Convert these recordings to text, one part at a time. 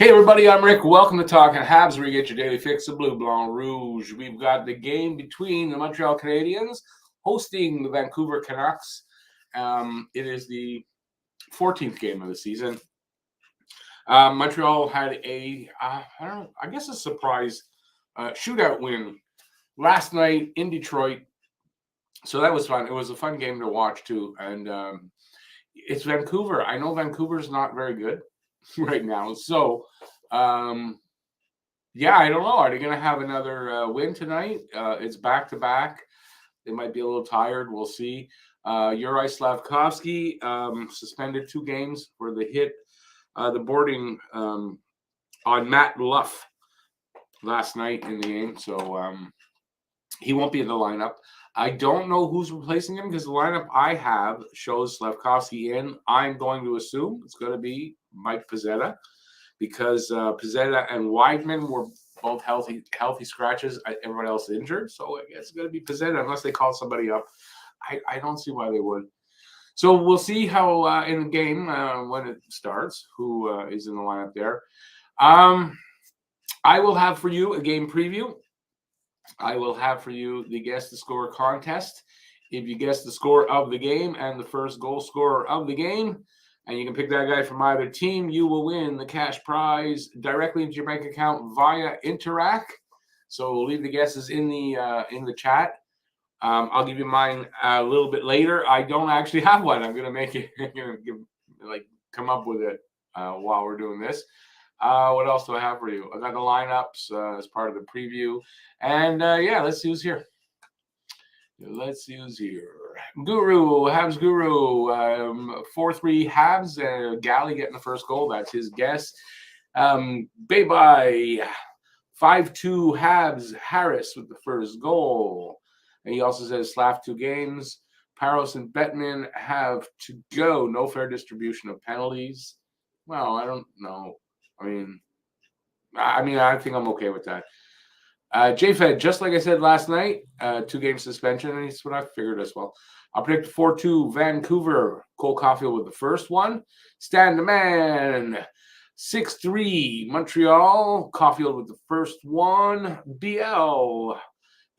Hey everybody, I'm Rick. Welcome to Talking Habs, where you get your daily fix of Bleu Blanc Rouge. We've got the game between the Montreal Canadiens hosting the Vancouver Canucks. It is the 14th game of the season. Montreal had a surprise shootout win last night in Detroit. So that was fun. It was a fun game to watch too. And it's Vancouver. I know Vancouver's not very good right now. So I don't know. Are they going to have another win tonight? It's back-to-back. They might be a little tired. We'll see. Uri Slavkovsky suspended 2 games for the hit, the boarding on Matt Luff last night in the game. So he won't be in the lineup. I don't know who's replacing him because the lineup I have shows Slavkovsky in. I'm going to assume it's going to be Mike Pezzetta, because Pezzetta and Weidman were both healthy scratches. Everyone else injured. So I guess it's going to be Pezzetta unless they call somebody up. I don't see why they would. So we'll see how in the game when it starts, who is in the lineup there. I will have for you a game preview. I will have for you the Guess the Score contest. If you guess the score of the game and the first goal scorer of the game, and you can pick that guy from either team, you will win the cash prize directly into your bank account via Interac. So we'll leave the guesses in the chat. I'll give you mine a little bit later. I don't actually have one. I'm gonna make it. I'm gonna come up with it while we're doing this. What else do I have for you? I got the lineups as part of the preview, and let's see who's here. Guru, Habs Guru, 4-3 Habs. Galley getting the first goal. That's his guess. Bye-bye, 5-2 Habs. Harris with the first goal. And he also says Slav 2 games. Paros and Bettman have to go. No fair distribution of penalties. Well, I don't know. I mean, I think I'm okay with that. JFed, just like I said last night, 2-game suspension, and that's what I figured as well. I'll predict 4-2 Vancouver. Cole Caulfield with the first one. Stan the Man, 6-3 Montreal. Caulfield with the first one. BL,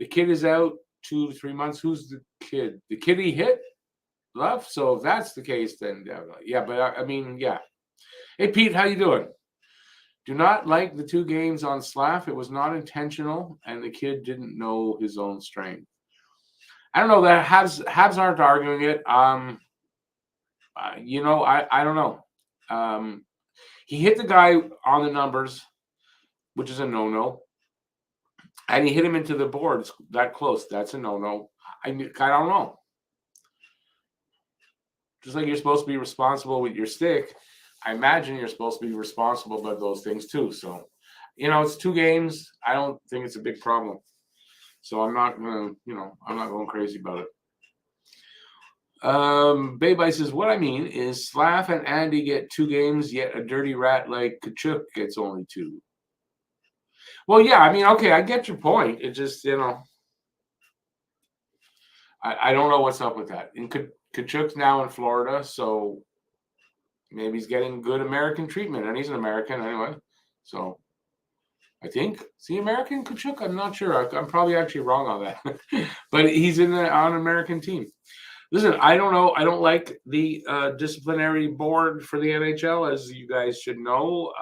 the kid is out 2 to 3 months. Who's the kid? The kid he hit? Left? So if that's the case, then yeah. Hey, Pete, how you doing? Do not like the 2 games on Slav. It was not intentional, and the kid didn't know his own strength. I don't know. That Habs aren't arguing it. I don't know. He hit the guy on the numbers, which is a no-no, and he hit him into the boards that close. That's a no-no. I don't know. Just like you're supposed to be responsible with your stick, I imagine you're supposed to be responsible by those things too. So, it's 2 games. I don't think it's a big problem. So I'm not going crazy about it. Baby says, what I mean is Slav and Andy get 2 games, yet a dirty rat like Kachuk gets only 2. Well, yeah, okay, I get your point. It just, I don't know what's up with that. And Kachuk's now in Florida, so maybe he's getting good American treatment, and he's an American anyway. So I think, is he American, Kachuk? I'm not sure. I'm probably actually wrong on that. But he's on an American team. Listen, I don't know. I don't like the disciplinary board for the NHL, as you guys should know.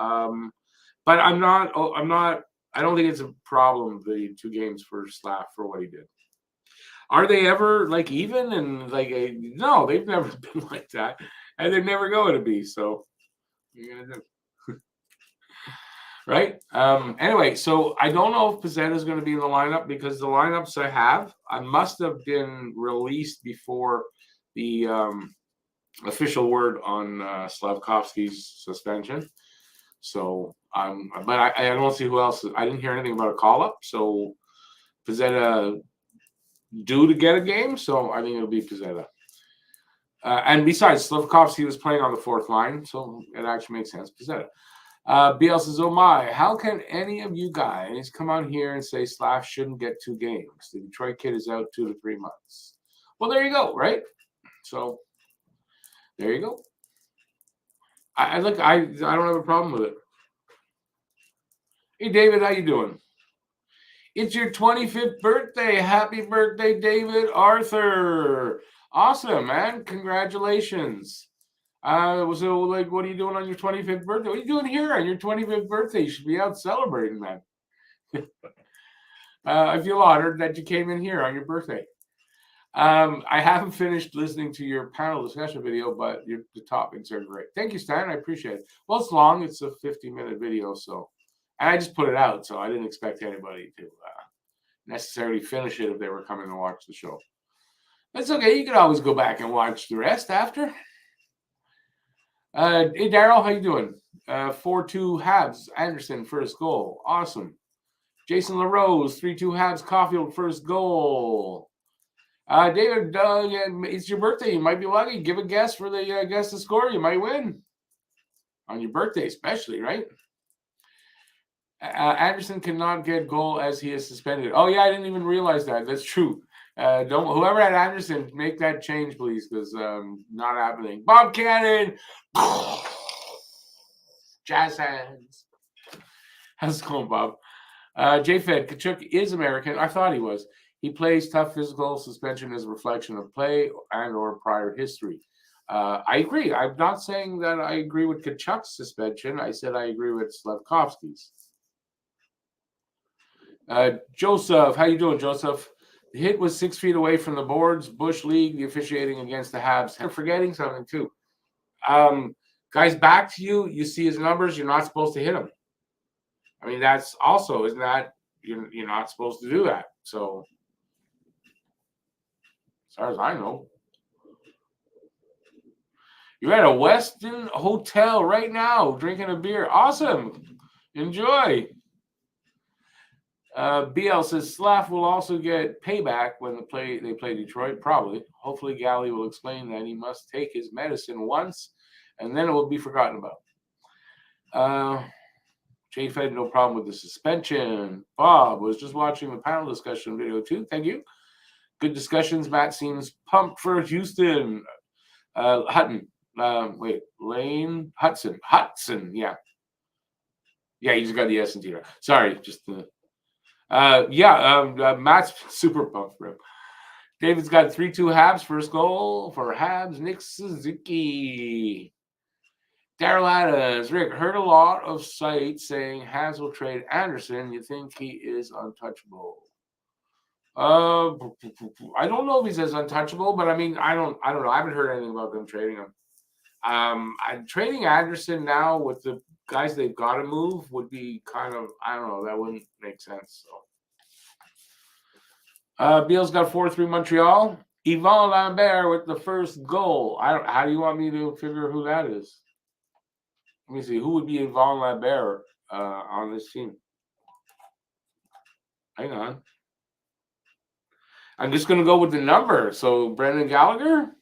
But I don't think it's a problem, the 2 games for Slav for what he did. Are they ever even? And no, they've never been like that. And they're never going to be. So you're going to do. Right? Anyway, so I don't know if Pezzetta is going to be in the lineup, because the lineups I must have been released before the official word on Slavkovsky's suspension. So but I don't see who else. I didn't hear anything about a call-up. So Pezzetta due to get a game. So I think it'll be Pezzetta. And besides, Slavkovsky was playing on the 4th line, so it actually makes sense. Pezzetta. BL says, oh my, how can any of you guys come out here and say Slav shouldn't get 2 games? The Detroit kid is out 2 to 3 months. Well, there you go, right? So there you go. I don't have a problem with it. Hey, David, how you doing? It's your 25th birthday. Happy birthday, David Arthur. Awesome, man. Congratulations. So, like, what are you doing on your 25th birthday? What are you doing here on your 25th birthday? You should be out celebrating, man. I feel honored that you came in here on your birthday. I haven't finished listening to your panel discussion video, but the topics are great. Thank you, Stan. I appreciate it. Well, it's long. It's a 50-minute video, so and I just put it out, so I didn't expect anybody to necessarily finish it if they were coming to watch the show. That's okay. You can always go back and watch the rest after. Hey, Daryl, how you doing? 4-2 Habs. Anderson, first goal. Awesome. Jason LaRose, 3-2 Habs. Caulfield, first goal. David, it's your birthday. You might be lucky. Give a guess for the guess to score. You might win. On your birthday, especially, right? Anderson cannot get goal as he is suspended. Oh, yeah, I didn't even realize that. That's true. Whoever had Anderson, make that change, please, because not happening. Bob Cannon. Jazz hands. How's it going, Bob? J-Fed, Kachuk is American. I thought he was. He plays tough physical. Suspension is a reflection of play and or prior history. I agree. I'm not saying that I agree with Kachuk's suspension. I said I agree with Slavkovsky's. Joseph, how you doing, Joseph? The hit was 6 feet away from the boards. Bush League, the officiating against the Habs. They're forgetting something, too. Guys, back to you. You see his numbers. You're not supposed to hit him. I mean, that's also, isn't that, you're not supposed to do that. So, as far as I know. You're at a Westin hotel right now, drinking a beer. Awesome. Enjoy. BL says Slav will also get payback when they play Detroit, probably. Hopefully, Galley will explain that he must take his medicine once, and then it will be forgotten about. J-Fed, no problem with the suspension. Bob was just watching the panel discussion video, too. Thank you. Good discussions. Matt seems pumped for Houston. Hutton. Lane Hudson. Yeah. Yeah, you just got the S and T. Sorry, just Matt's super pumped for him. David's got 3-2 Habs. First goal for Habs. Nick Suzuki. Daryl Adams. Rick, heard a lot of sites saying Habs will trade Anderson. You think he is untouchable? I don't know if he's as untouchable, but I mean, I don't know. I haven't heard anything about them trading him. I'm trading Anderson now with the guys they've got to move would be kind of, I don't know, that wouldn't make sense. So, Beal's got 4-3 Montreal. Yvon Lambert with the first goal. How do you want me to figure who that is? Let me see. Who would be Yvon Lambert on this team? Hang on. I'm just going to go with the number. So, Brendan Gallagher?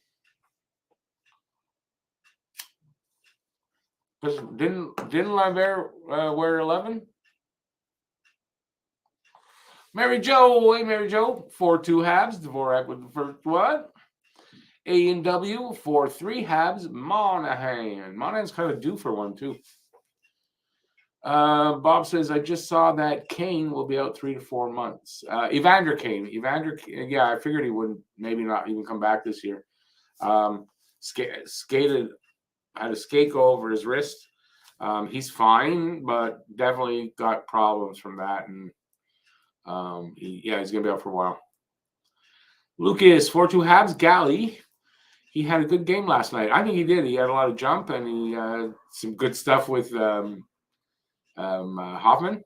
Didn't Lambert wear 11? Mary Jo, hey Mary Jo, 4-2 Habs. Dvorak with the first what? A&W, 4-3 Habs. Monahan's kind of due for one too. Bob says, I just saw that Kane will be out 3 to 4 months. Evander Kane, yeah, I figured he wouldn't, maybe not even come back this year. Had a skate go over his wrist. He's fine, but definitely got problems from that. And he's going to be out for a while. Lucas, 4-2 Habs. Galley. He had a good game last night. I think he did. He had a lot of jump, and he had some good stuff with Hoffman. I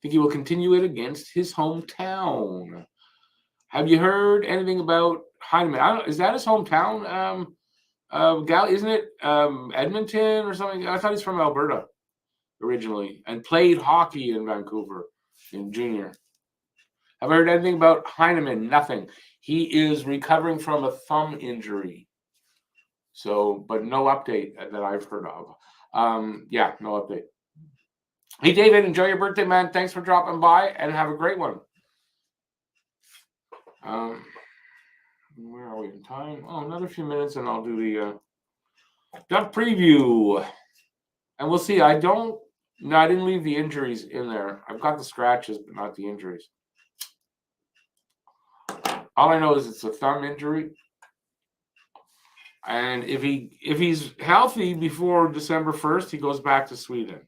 think he will continue it against his hometown. Have you heard anything about Heineman? Is that his hometown? Isn't it Edmonton or something? I thought he's from Alberta originally and played hockey in Vancouver in junior. Have I heard anything about Heineman? Nothing. He is recovering from a thumb injury. So, but no update that I've heard of. No update. Hey, David, enjoy your birthday, man. Thanks for dropping by and have a great one. Where are we in time? Oh, another few minutes and I'll do the duck preview. And we'll see. I don't No, I didn't leave the injuries in there. I've got the scratches, but not the injuries. All I know is it's a thumb injury. And if he's healthy before December 1st, he goes back to Sweden.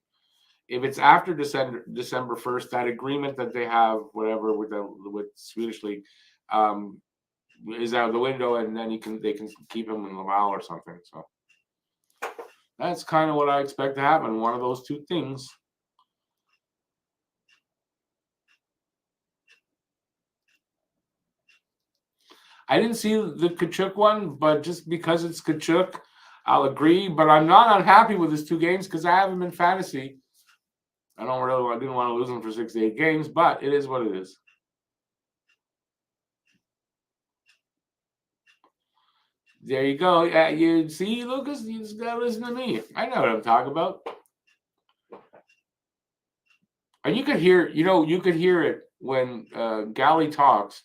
If it's after December 1st, that agreement that they have, whatever with Swedish league, is out the window, and then they can keep him in Laval or something. So that's kind of what I expect to happen. One of those two things. I didn't see the Kachuk one, but just because it's Kachuk, I'll agree. But I'm not unhappy with his 2 games because I have him in fantasy. I didn't want to lose him for 6 to 8 games, but it is what it is. There you go. You see, Lucas, you just gotta listen to me. I know what I'm talking about. And you could hear it when Gally talks.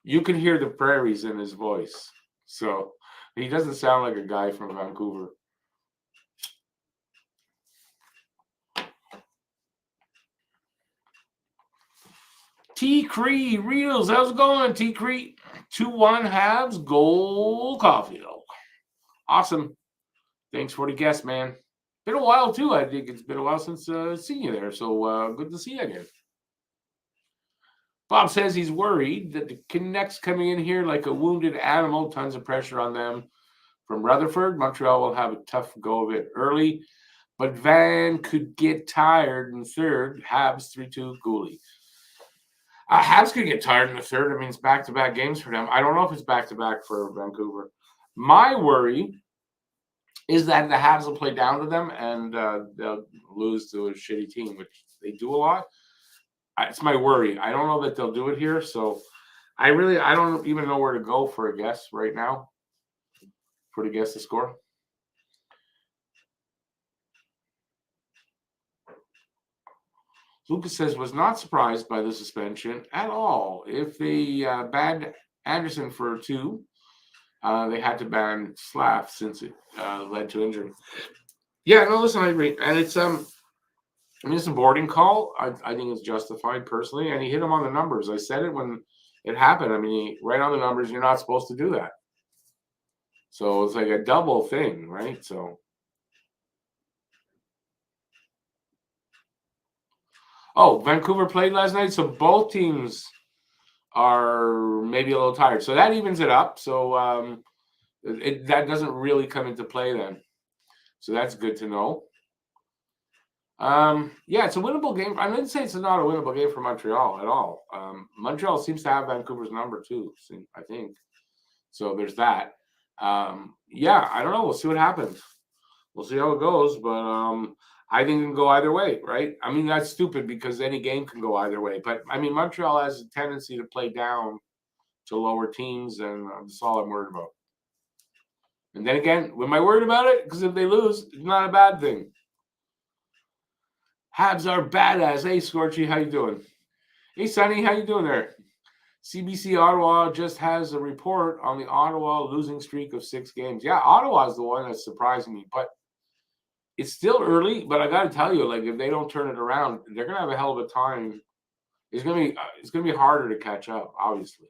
You can hear the prairies in his voice. So he doesn't sound like a guy from Vancouver. T. Cree Reels, how's it going, T. Cree? 2-1 Habs, Gold Caulfield. Awesome. Thanks for the guest, man. Been a while too. I think it's been a while since seeing you there. So good to see you again. Bob says he's worried that the Canucks coming in here like a wounded animal, tons of pressure on them from Rutherford. Montreal will have a tough go of it early, but Van could get tired in third. Habs 3-2 Goalie. Habs could get tired in the third. I mean, it's back-to-back games for them. I don't know if it's back-to-back for Vancouver. My worry is that the Habs will play down to them and they'll lose to a shitty team, which they do a lot. It's my worry. I don't know that they'll do it here, so I don't even know where to go for a guess right now for the guess to score. Lucas says was not surprised by the suspension at all. If they banned Anderson for 2, they had to ban Slav since it led to injury. Yeah, no, listen, I agree, and it's it's a boarding call. I think it's justified personally, and he hit him on the numbers. I said it when it happened. I mean, right on the numbers. You're not supposed to do that. So it's like a double thing, right? So, Vancouver played last night, so both teams are maybe a little tired. So that evens it up. So that doesn't really come into play then. So that's good to know. Yeah, it's a winnable game. I didn't say it's not a winnable game for Montreal at all. Montreal seems to have Vancouver's number too, I think. So there's that. Yeah, I don't know. We'll see what happens. We'll see how it goes, but I think it can go either way, right? I mean, that's stupid because any game can go either way. But I mean, Montreal has a tendency to play down to lower teams, and that's all I'm worried about. And then again, am I worried about it? Because if they lose, it's not a bad thing. Habs are badass. Hey, Scorchy, how you doing? Hey, Sonny, how you doing there? CBC Ottawa just has a report on the Ottawa losing streak of 6 games. Yeah, Ottawa is the one that's surprising me, but it's still early. But I got to tell you, like, if they don't turn it around, they're gonna have a hell of a time. It's gonna be harder to catch up. Obviously,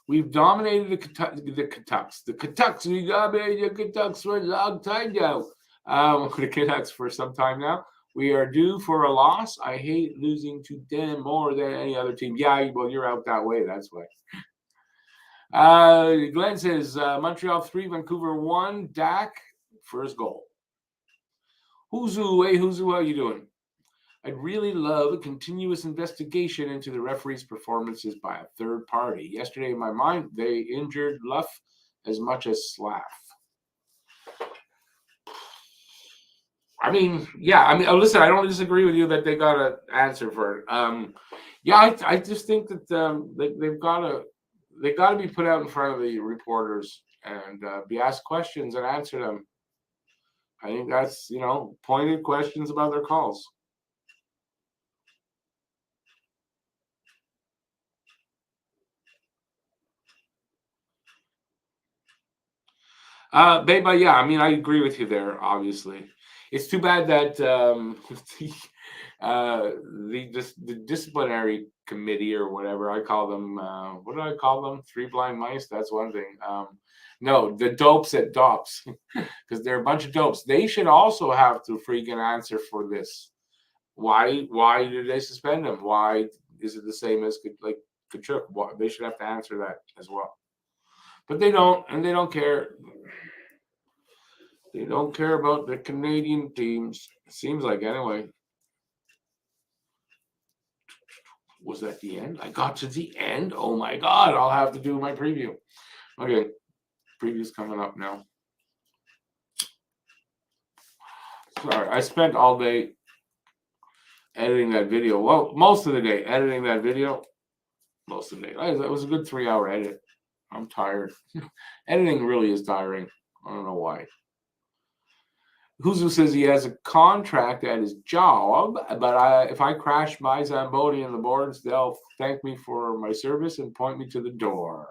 we've dominated the Canucks. The Canucks, we dominated the Canucks for a long time now. The Canucks for some time now. We are due for a loss. I hate losing to them more than any other team. Yeah, well, you're out that way. That's why. Glenn says Montreal 3, Vancouver 1. Dak, first goal. Huzu, hey Huzu, how you doing? I'd really love a continuous investigation into the referees' performances by a third party. Yesterday, in my mind, they injured Luff as much as Slav. I mean, yeah. I mean, listen, I don't disagree with you that they got to answer for it. Yeah, I just think that they've got to be put out in front of the reporters and be asked questions and answer them. I think that's pointed questions about their calls. Beba, yeah, I mean, I agree with you there, obviously. It's too bad that the disciplinary committee or whatever I call them. What do I call them? Three blind mice. That's one thing. No, the dopes at DOPS, because they're a bunch of dopes. They should also have to freaking answer for this. Why did they suspend him? Why is it the same as like Kachuk? They should have to answer that as well. But they don't, and they don't care. They don't care about the Canadian teams. It seems like anyway. Was that the end? I got to the end. Oh my God! I'll have to do my preview. Okay, preview's coming up now. Sorry, I spent all day editing that video. Well, most of the day editing that video. Most of the day. It was a good 3-hour edit. I'm tired. Editing really is tiring. I don't know why. Huzu says he has a contract at his job, but if I crash my Zamboni in the boards, they'll thank me for my service and point me to the door.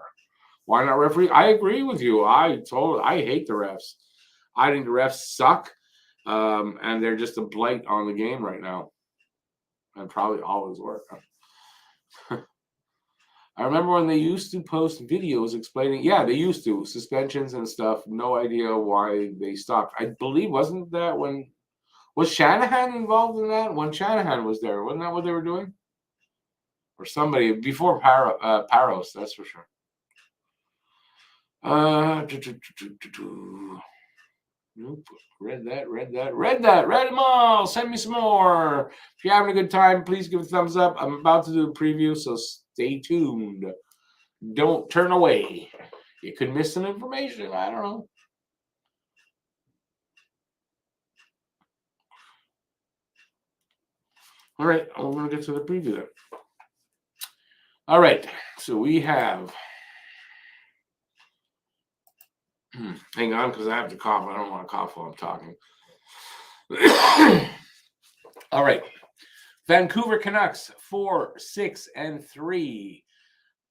Why not referee? I agree with you. I hate the refs. I think the refs suck, and they're just a blight on the game right now, and probably always were. I remember when they used to post videos explaining, they used to, suspensions and stuff. No idea why they stopped. I believe, wasn't that was Shanahan involved in that? When Shanahan was there, wasn't that what they were doing? Or somebody, before Paros, that's for sure. Nope. Read them all. Send me some more. If you're having a good time, please give a thumbs up. I'm about to do a preview, so stay tuned. Don't turn away. You could miss some information. I don't know. All right, I'm going to get to the preview then. All right, so we have. Hang on, because I have to cough. I don't want to cough while I'm talking. All right. Vancouver Canucks 4-6-3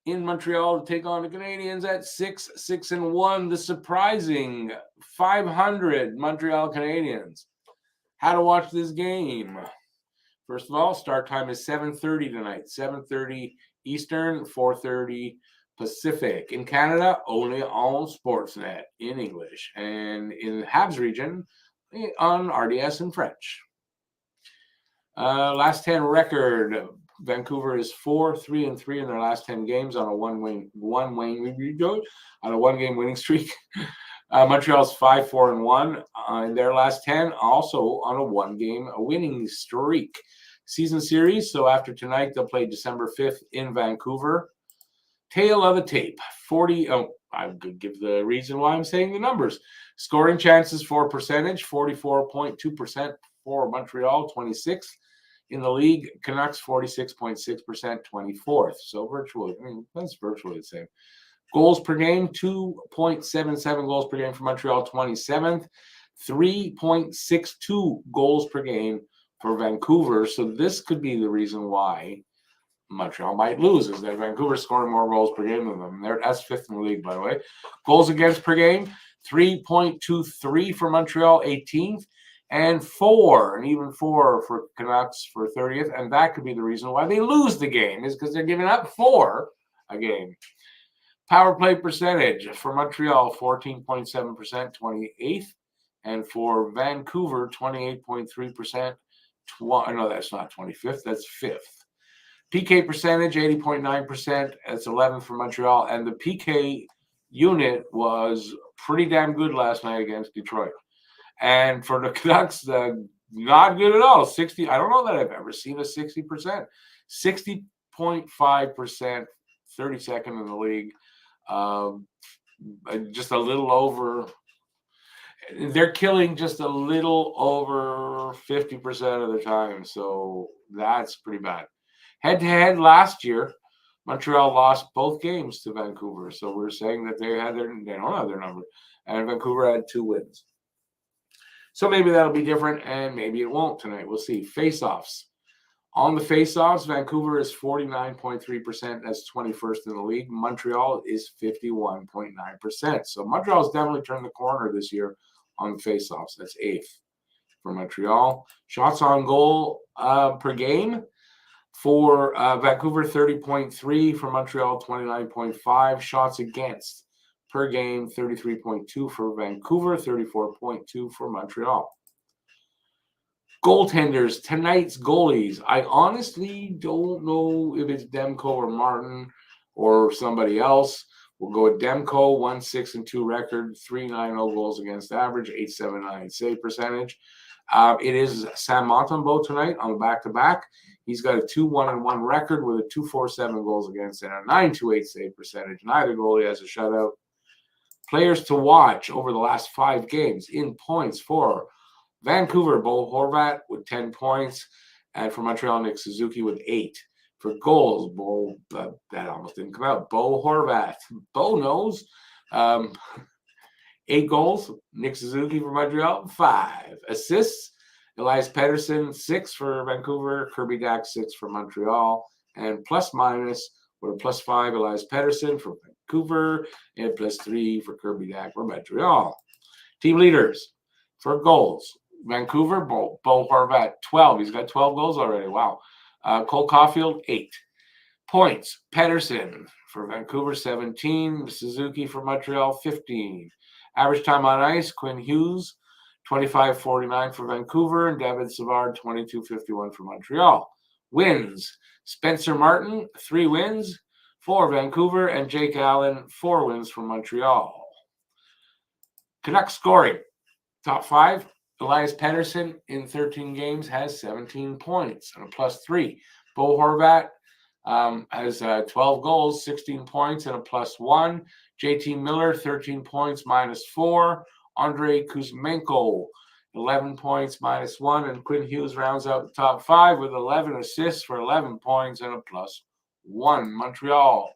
in Montreal to take on the Canadiens at 6-6-1. The surprising 500 Montreal Canadiens. How to watch this game? First of all, start time is 7:30 tonight. 7:30 Eastern, 4:30 Pacific. In Canada, only on Sportsnet in English, and in the Habs region on RDS in French. Last 10 record, Vancouver is 4-3-3 in their last 10 games on a one-game winning streak. Montreal's 5-4-1 in their last 10, also on a one-game winning streak. Season series, so after tonight, they'll play December 5th in Vancouver. Tail of the tape, 40. I could give the reason why I'm saying the numbers. Scoring chances for percentage, 44.2% for Montreal, 26th in the league. Canucks, 46.6%, 24th. So that's virtually the same. Goals per game, 2.77 goals per game for Montreal, 27th. 3.62 goals per game for Vancouver. So this could be the reason why Montreal might lose, is that Vancouver's scoring more goals per game than them. That's 5th in the league, by the way. Goals against per game, 3.23 for Montreal, 18th, and 4 for Canucks for 30th. And that could be the reason why they lose the game, is because they're giving up 4 a game. Power play percentage for Montreal, 14.7%, 28th. And for Vancouver, 28.3%. No, that's not 25th. That's 5th. PK percentage, 80.9%. That's 11th for Montreal. And the PK unit was pretty damn good last night against Detroit. And for the Canucks, not good at all. 60. I don't know that I've ever seen a 60%. 60.5%, 32nd in the league. Just a little over. They're killing just a little over 50% of the time. So that's pretty bad. Head-to-head last year, Montreal lost both games to Vancouver. So we're saying that they don't have their number. And Vancouver had 2 wins. So maybe that'll be different, and maybe it won't tonight. We'll see. Face-offs. On the face-offs, Vancouver is 49.3%. That's 21st in the league. Montreal is 51.9%. So Montreal's definitely turned the corner this year on the face-offs. That's 8th for Montreal. Shots on goal per game for Vancouver, 30.3. For Montreal, 29.5. Shots against per game, 33.2 for Vancouver, 34.2 for Montreal. Goaltenders, tonight's goalies. I honestly don't know if it's Demko or Martin or somebody else. We'll go with Demko, 1-6-2 record, 3.90 goals against average, 8.79 save percentage. It is Sam Montembeault tonight on the back-to-back. He's got a 2-1-1 record with a 2.47 goals against and a 9.28 save percentage. Neither goalie has a shutout. Players to watch over the last 5 games in points for Vancouver, Bo Horvat with 10 points, and for Montreal, Nick Suzuki with 8. For goals, that almost didn't come out. Bo Horvat, Bo knows, 8 goals. Nick Suzuki for Montreal, 5 assists. Elias Pettersson, 6 for Vancouver. Kirby Dach, 6 for Montreal, and plus minus with a +5. Elias Pettersson for Vancouver and +3 for Kirby Dach for Montreal. Team leaders for goals. Vancouver, Bo Horvat, 12. He's got 12 goals already. Wow. Cole Caulfield, 8. Points, Pettersson for Vancouver, 17. Suzuki for Montreal, 15. Average time on ice, Quinn Hughes, 25.49 for Vancouver, and David Savard, 22.51 for Montreal. Wins, Spencer Martin, 3 wins for Vancouver, and Jake Allen, 4 wins for Montreal. Canucks scoring, top 5. Elias Pettersson in 13 games has 17 points and a +3. Bo Horvat has 12 goals, 16 points and a +1. JT Miller, 13 points, -4. Andrei Kuzmenko, 11 points, -1. And Quinn Hughes rounds out the top 5 with 11 assists for 11 points and a +1. Montreal,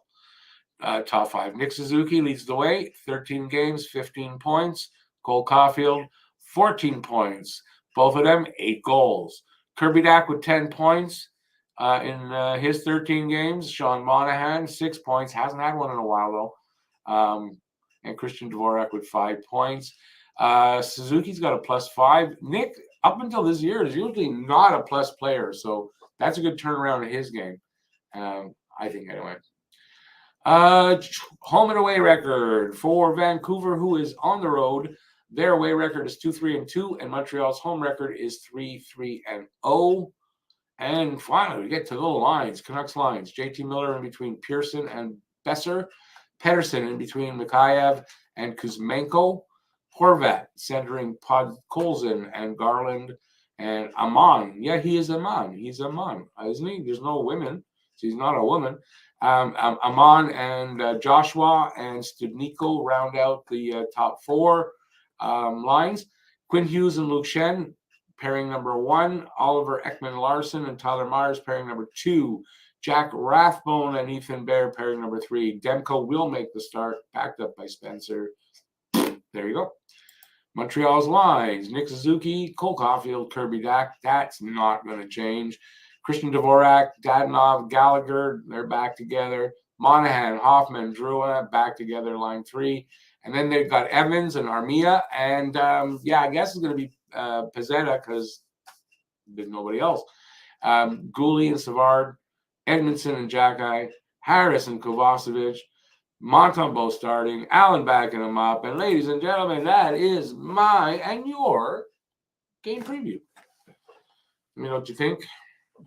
top 5. Nick Suzuki leads the way, 13 games, 15 points. Cole Caulfield, 14 points. Both of them, 8 goals. Kirby Dach with 10 points in his 13 games. Sean Monahan, 6 points. Hasn't had one in a while, though. And Christian Dvorak with 5 points. Suzuki's got a +5. Nick, up until this year, is usually not a plus player. So that's a good turnaround in his game, I think, anyway. Home and away record for Vancouver, who is on the road. Their away record is 2-3-2, and Montreal's home record is 3-3-0. And finally, we get to the lines, Canucks lines. JT Miller in between Pearson and Besser. Pettersson in between Mikheyev and Kuzmenko. Horvat centering Podkolzin and Garland and Amon. Yeah, he is Amon. He's Amon, isn't he? There's no women, so he's not a woman. Amon and Joshua and Studnicko round out the top 4 lines. Quinn Hughes and Luke Shen, pairing number 1. Oliver Ekman-Larsson and Tyler Myers, pairing number 2. Jack Rathbone and Ethan Bear, pairing number 3. Demko will make the start, backed up by Spencer. There you go. Montreal's lines, Nick Suzuki, Cole Caulfield, Kirby Dach. That's not going to change. Christian Dvorak, Dadonov, Gallagher, they're back together. Monahan, Hoffman, Drouin, back together, line 3. And then they've got Evans and Armia. And, I guess it's going to be Pezzetta because there's nobody else. Gouli and Savard, Edmondson and Jacki, Harris and Kovacevic, Montembeault starting, Allen backing him up. And ladies and gentlemen, that is my and your game preview. Let me know what you think.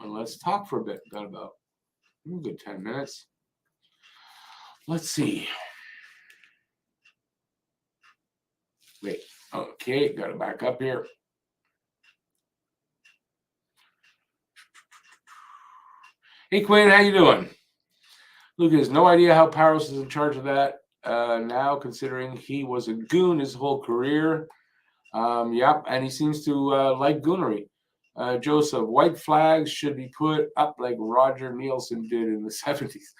And let's talk for a bit. Got about a good 10 minutes. Let's see. Wait. Okay, got to back up here. Hey, Quinn, how you doing? Luke has no idea how Paros is in charge of that now, considering he was a goon his whole career. Yep, and he seems to like goonery. Joseph, white flags should be put up like Roger Nielsen did in the 70s.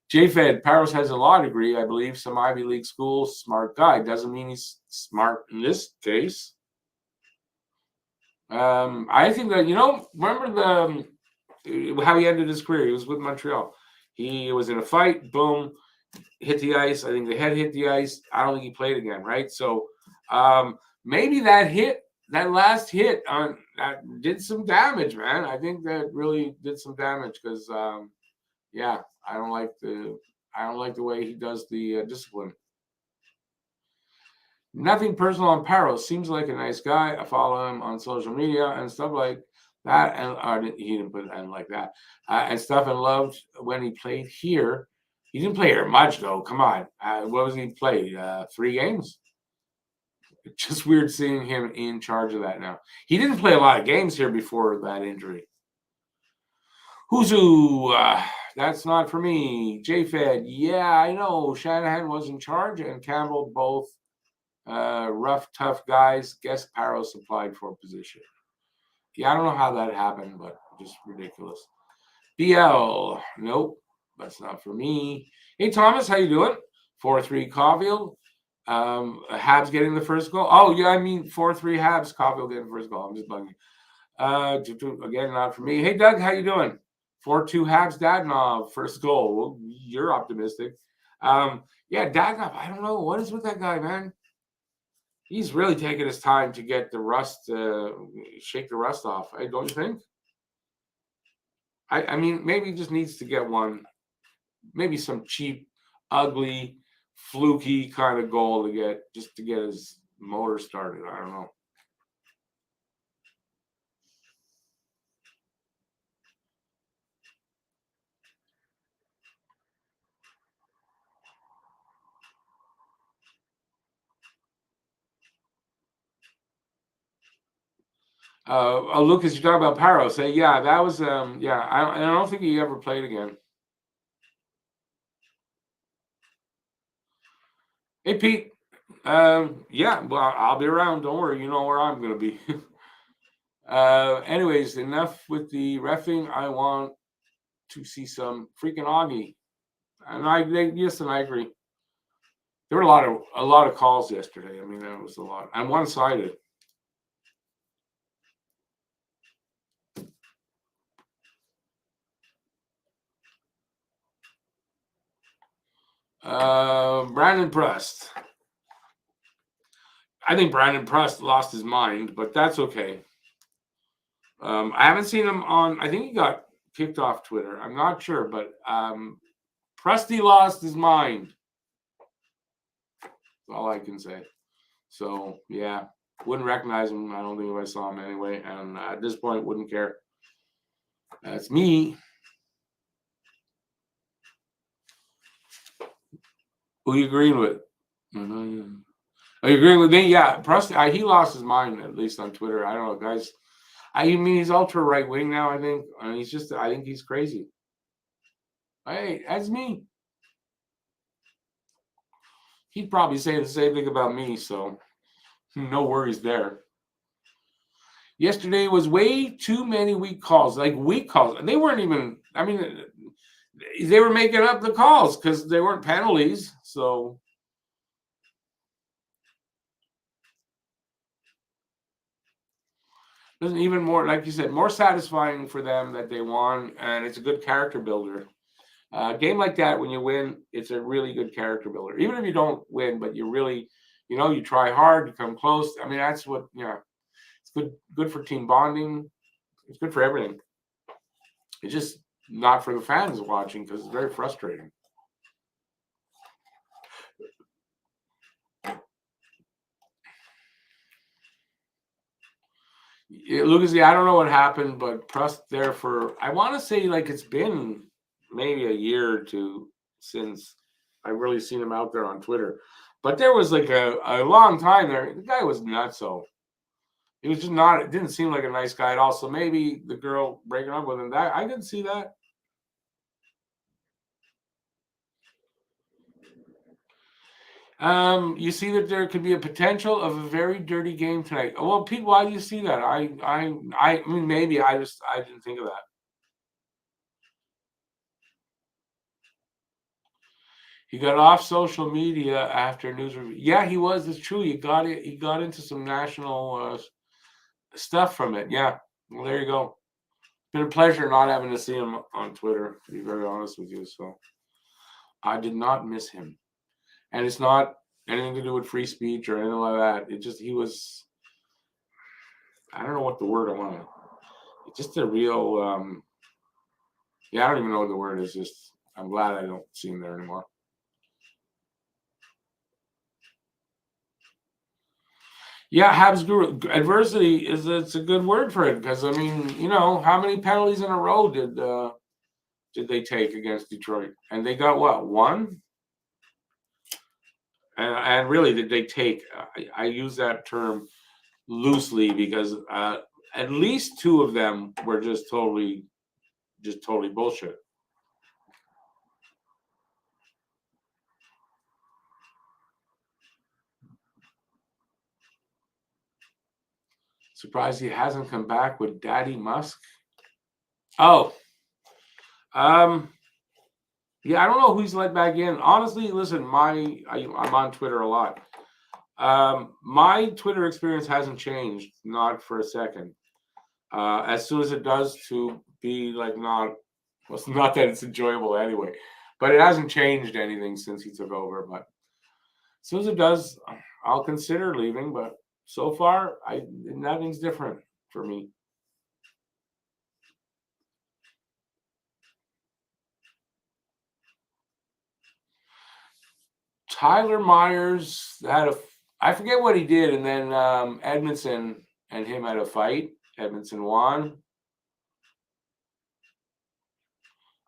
J-Fed, Paros has a law degree, I believe, some Ivy League school, smart guy. Doesn't mean he's smart in this case. I think that, remember how he ended his career? He was with Montreal. He was in a fight, boom, hit the ice. I think the head hit the ice. I don't think he played again, right? So maybe that hit that last hit on that did some damage, man. I think that really did some damage because, yeah, I don't like the way he does the discipline. Nothing personal on Paro. Seems like a nice guy. I follow him on social media and stuff like that. And he didn't put and like that and stuff. And loved when he played here. He didn't play here much though. Come on, what was he played? 3 games. It's just weird seeing him in charge of that now. He didn't play a lot of games here before that injury. Who's who? That's not for me. J-Fed. Yeah, I know. Shanahan was in charge and Campbell both. Rough, tough guys. Guess Paro supplied for position. Yeah, I don't know how that happened, but just ridiculous. BL. Nope, that's not for me. Hey, Thomas, how you doing? 4-3 Caulfield. Habs getting the first goal. Oh, yeah, I mean 4-3 Habs. Caulfield getting the first goal. I'm just bugging. Again, not for me. Hey, Doug, how you doing? 4-2 Habs. Dadnov, first goal. Well, you're optimistic. Yeah, Dadnov, I don't know. What is with that guy, man? He's really taking his time to get the rust, shake the rust off. Don't you think? I mean, maybe he just needs to get one, maybe some cheap, ugly, fluky kind of goal to get his motor started. I don't know. Lucas, you talk about Paro. Say, yeah, that was, yeah. I don't think he ever played again. Hey, Pete. Yeah, well, I'll be around. Don't worry. You know where I'm going to be. Anyways, enough with the reffing. I want to see some freaking Augie. And yes, and I agree. There were a lot of calls yesterday. I mean, that was a lot. I'm one-sided. Brandon Prust. I think Brandon Prust lost his mind, but that's okay. I haven't seen him on. I think he got kicked off Twitter. I'm not sure, but Prusty lost his mind. That's all I can say. So yeah, wouldn't recognize him. I don't think if I saw him anyway, and at this point, wouldn't care. That's me. Who you agreeing with? Mm-hmm. Are you agreeing with me? Yeah, Preston. He lost his mind at least on Twitter. I don't know, guys. I mean, he's ultra right wing now. I think, and he's just. I think he's crazy. Hey, that's me. He'd probably say the same thing about me. So, no worries there. Yesterday was way too many weak calls. Like weak calls. They weren't even. I mean, they were making up the calls because they weren't penalties. So. Isn't even more, like you said, more satisfying for them that they won, and it's a good character builder. A game like that, when you win, it's a really good character builder. Even if you don't win, but you really, you try hard, you come close. I mean, that's what, it's good for team bonding. It's good for everything. It's just not for the fans watching because it's very frustrating. Lucas, I don't know what happened, but Prust there for, I want to say like it's been maybe a year or two since I've really seen him out there on Twitter. But there was like a long time there. The guy was nuts. So he was just not, it didn't seem like a nice guy at all. So maybe the girl breaking up with him, that I could see that. You see that there could be a potential of a very dirty game tonight. Well, Pete, why do you see that? I mean, maybe I didn't think of that. He got off social media after news review. Yeah, he was. It's true. He got it. He got into some national stuff from it. Yeah. Well, there you go. It's been a pleasure not having to see him on Twitter, to be very honest with you. So I did not miss him, and it's not anything to do with free speech or anything like that. It just he was. I don't know what the word I want to. It's just a real. Yeah, I don't even know what the word is. Just I'm glad I don't see him there anymore. Yeah, Habs grew. Adversity it's a good word for it because I mean, how many penalties in a row did they take against Detroit? And they got what, one? And really, did they take? I use that term loosely because at least two of them were just totally bullshit. Surprised he hasn't come back with Daddy Musk. Oh, um, yeah, I don't know who he's let back in. Honestly, listen, I'm on Twitter a lot. My Twitter experience hasn't changed, not for a second. As soon as it does, to be like not, well, it's not that it's enjoyable anyway, but it hasn't changed anything since he took over. But as soon as it does, I'll consider leaving. But so far, nothing's different for me. Tyler Myers I forget what he did, and then Edmondson and him had a fight. Edmondson won.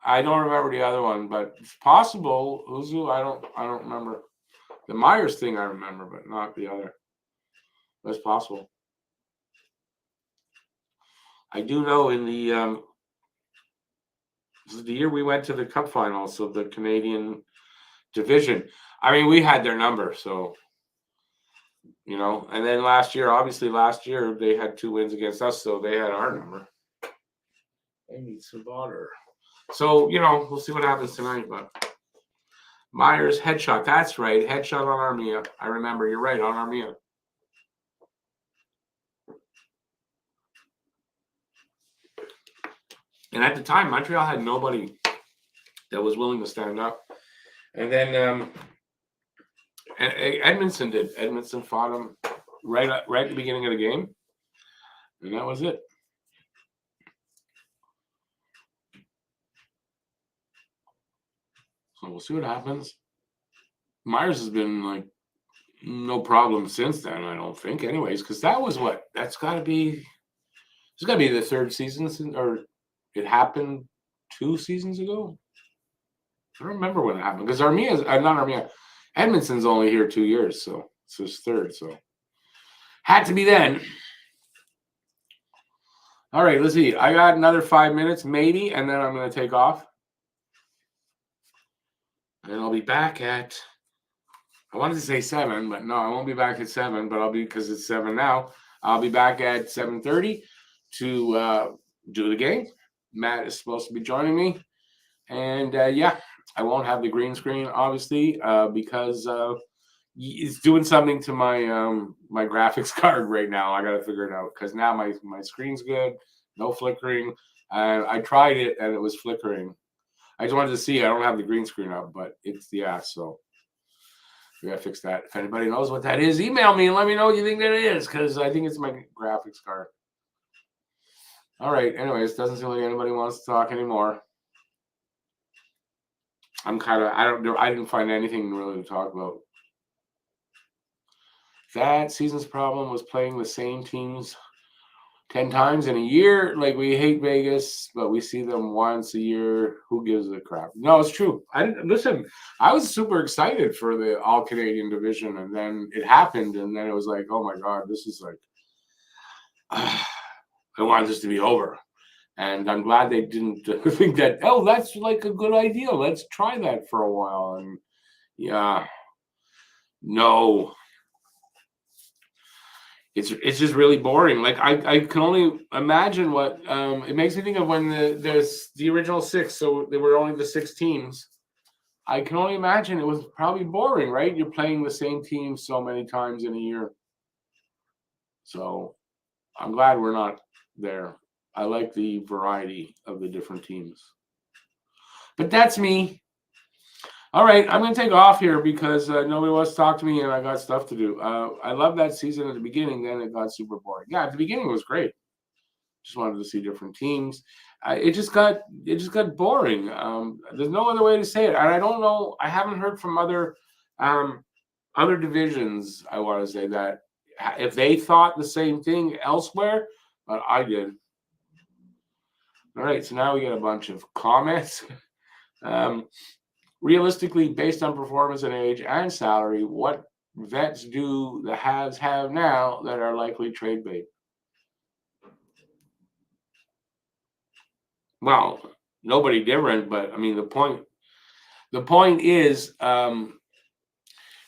I don't remember the other one, but it's possible. Uzu, I don't remember. The Myers thing I remember, but not the other. That's possible. I do know in this is the year we went to the Cup finals of the Canadian division. I mean, we had their number, so and then last year they had 2 wins against us, so they had our number. I need some water. So, we'll see what happens tonight, but Myers headshot. That's right. Headshot on Armia. I remember. You're right, on Armia. And at the time, Montreal had nobody that was willing to stand up. And then Edmondson did. Edmondson fought him right at the beginning of the game. And that was it. So we'll see what happens. Myers has been like no problem since then, I don't think, anyways, because that was what? It's got to be the third season, or it happened 2 seasons ago. I don't remember when it happened because Edmondson's only here 2 years, so it's his third. So had to be then. All right, let's see. I got another 5 minutes, maybe, and then I'm going to take off. And I'll be back at, I wanted to say 7, but no, I won't be back at 7, but because it's 7 now, I'll be back at 7:30 to do the game. Matt is supposed to be joining me. And yeah, I won't have the green screen, obviously, because it's doing something to my graphics card right now. I got to figure it out because now my screen's good, no flickering. I tried it and it was flickering. I just wanted to see. I don't have the green screen up, but it's so we gotta fix that. If anybody knows what that is, email me and let me know what you think that is, because I think it's my graphics card. All right. Anyways, doesn't seem like anybody wants to talk anymore. I didn't find anything really to talk about. That season's problem was playing the same teams 10 times in a year. Like, we hate Vegas, but we see them once a year. Who gives a crap? No, it's true. I was super excited for the all Canadian division, and then it happened, and then it was like, oh my God, this is like, I wanted this to be over. And I'm glad they didn't think that, oh, that's like a good idea. Let's try that for a while. And yeah, no. It's just really boring. Like, I can only imagine what it makes me think of when there's the original 6, so there were only the 6 teams. I can only imagine it was probably boring, right? You're playing the same team so many times in a year. So I'm glad we're not there. I like the variety of the different teams. But that's me. All right, I'm going to take off here because nobody wants to talk to me and I got stuff to do. I love that season at the beginning. Then it got super boring. Yeah, at the beginning it was great. Just wanted to see different teams. It just got boring. There's no other way to say it. And I don't know. I haven't heard from other divisions. I want to say that if they thought the same thing elsewhere, but I did. All right, so now we get a bunch of comments. Realistically, based on performance and age and salary, what vets do the Habs have now that are likely trade bait? Well, nobody different, but I mean the point is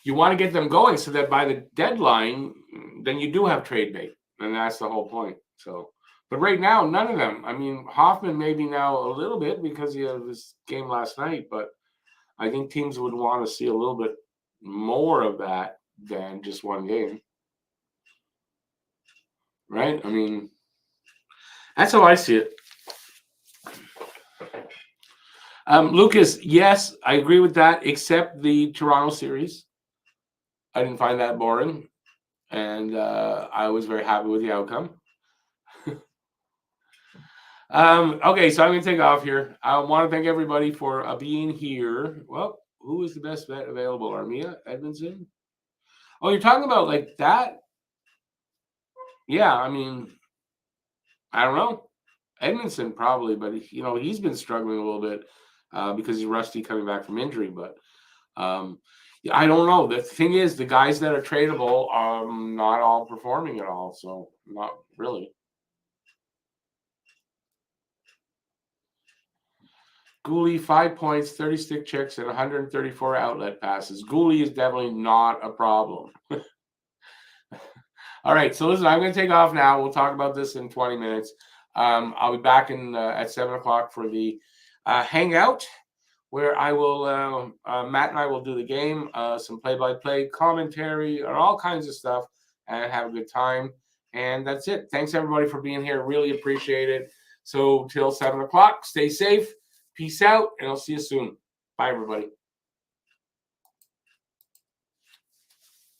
you want to get them going so that by the deadline, then you do have trade bait, and that's the whole point. So, but right now, none of them. I mean, Hoffman maybe now a little bit because he had this game last night, but I think teams would want to see a little bit more of that than just one game, right? I mean, that's how I see it. Lucas, yes, I agree with that, except the Toronto series. I didn't find that boring, and I was very happy with the outcome. Okay, so I'm going to take off here. I want to thank everybody for being here. Well, who is the best vet available? Armia? Edmondson? Oh, you're talking about like that? Yeah, I mean, I don't know. Edmondson probably, but he's been struggling a little bit because he's rusty coming back from injury. But yeah, I don't know. The thing is, the guys that are tradable are not all performing at all, so not really. Gooley, 5 points, 30 stick checks, and 134 outlet passes. Gooley is definitely not a problem. All right, so listen, I'm going to take off now. We'll talk about this in 20 minutes. I'll be back at 7 o'clock for the hangout, where I will Matt and I will do the game, some play-by-play commentary, and all kinds of stuff, and have a good time. And that's it. Thanks everybody for being here. Really appreciate it. So till 7 o'clock, stay safe. Peace out, and I'll see you soon. Bye, everybody.